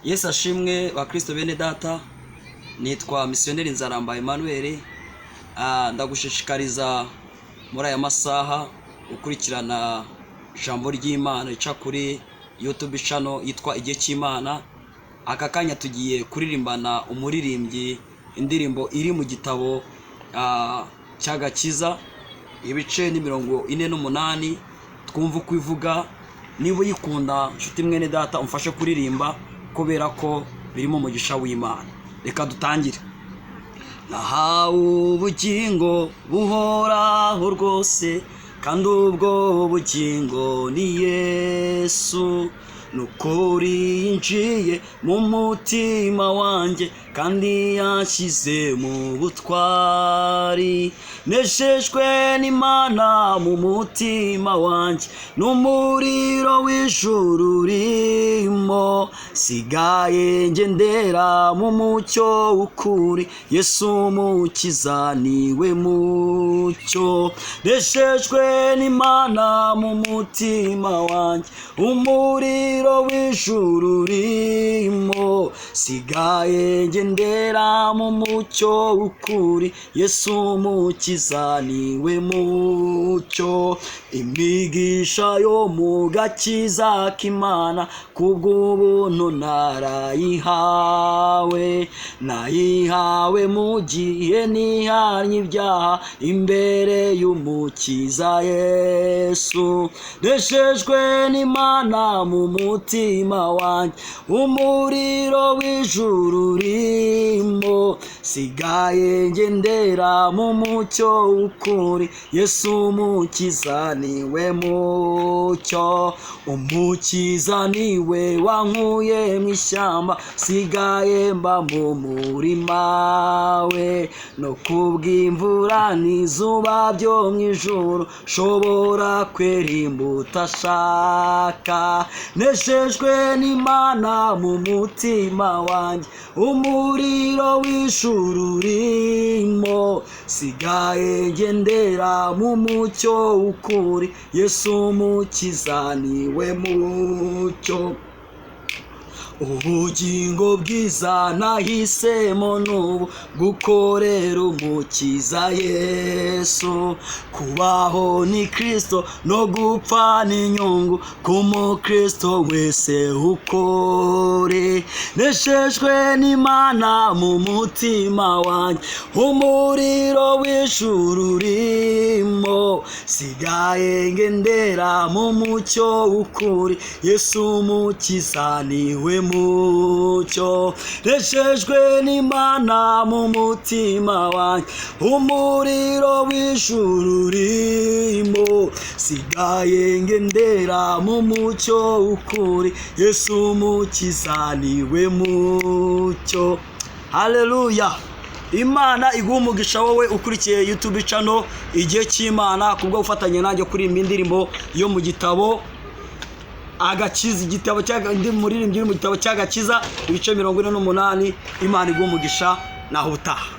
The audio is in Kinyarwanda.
Yesu ashimwe ba Kristo bene data. Nitwa Missionnaire Nzaramba Emmanuel. Ndagushishikariza muri aya masaha ukurikirana ijambo ry'Imana rica kuri YouTube channel yitwa Igihe cy'Imana. Aka kanya tugiye kuririmbana umuririmbyi indirimbo iri mu gitabo cy'agakiza ibice ni 48. Twumva uko ivuga. Niba uyikunda nshuti mwene data umfashe kuririmba kubera ko birimo umugisha w'Imana. Reka dutangire. Nahawe ubugingo buhoraho rwose, kandi ubwo bugingo ni Yesu. Nukuri yinjiye mu mutima wanjye, kandi yashyize mu butwari. Neshejwe n'Imana mu mutima wanjye, n'umuriro w'ijuru urimo. Sigaye ngendera mu mucyo w'ukuri, Yesu umukiza niwe mucyo. Neshejwe n'Imana mu mutima wanjye, umuriro w'ijuru urimo. Sigaye ngendera mu mucyo w'ukuri, Yesu umukiza niwe mucyo. Imigisha yo mu gakiza k'Imana kubw'ubuntu narayihawe. Nayihawe mu gihe nihanye ibyaha imbere y'umukiza Yesu. Neshejwe n'Imana mu mutima wanjye, umuriro w'ijuru urimo. Sigaye ngendera mu mucyo w'ukuri, Yesu umukiza niwe mucyo. Umukiza niwe wankuye mu ishyamba, sigaye mba mu murima we. No kubw'imvura n'izuba byo mu ijuru, shobora kwera imbuto ashaka. Neshejwe n'Imana mu mutima wanjye, umuriro w'ijuru urimo. Sigaye ngendera mu mucyo w'ukuri, Yesu umukiza niwe mucyo. Ubugingo bwiza nahisemo n'ubu, gukorera umukiza Yesu. Kubaho ni Kristo, no gupfa ni inyungu ku mukristo wese ukore. Neshejwe n'Imana mu mutima wanjye, umuriro w'ijuru urimo. Sigaye ngendera mu mucyo w'ukuri, Yesu umukiza niwe mucyo. Neshejwe n'Imana mu mutima wanjye, umuriro w'ijuru urimo. Sigaye ngendera mu mucyo w'ukuri, Yesu umukiza niwe mucyo. Haleluya. Imana iguha umugisha wowe ukurikiye YouTube channel Igihe cy'Imana kubwo gufatanya nanjye kuririmba indirimbo yo mu gitabo agakiza. Igitabo cy'indi muririmbyi mu gitabo cy'agakiza ibice 48. Imana iguha umugisha naho utaha.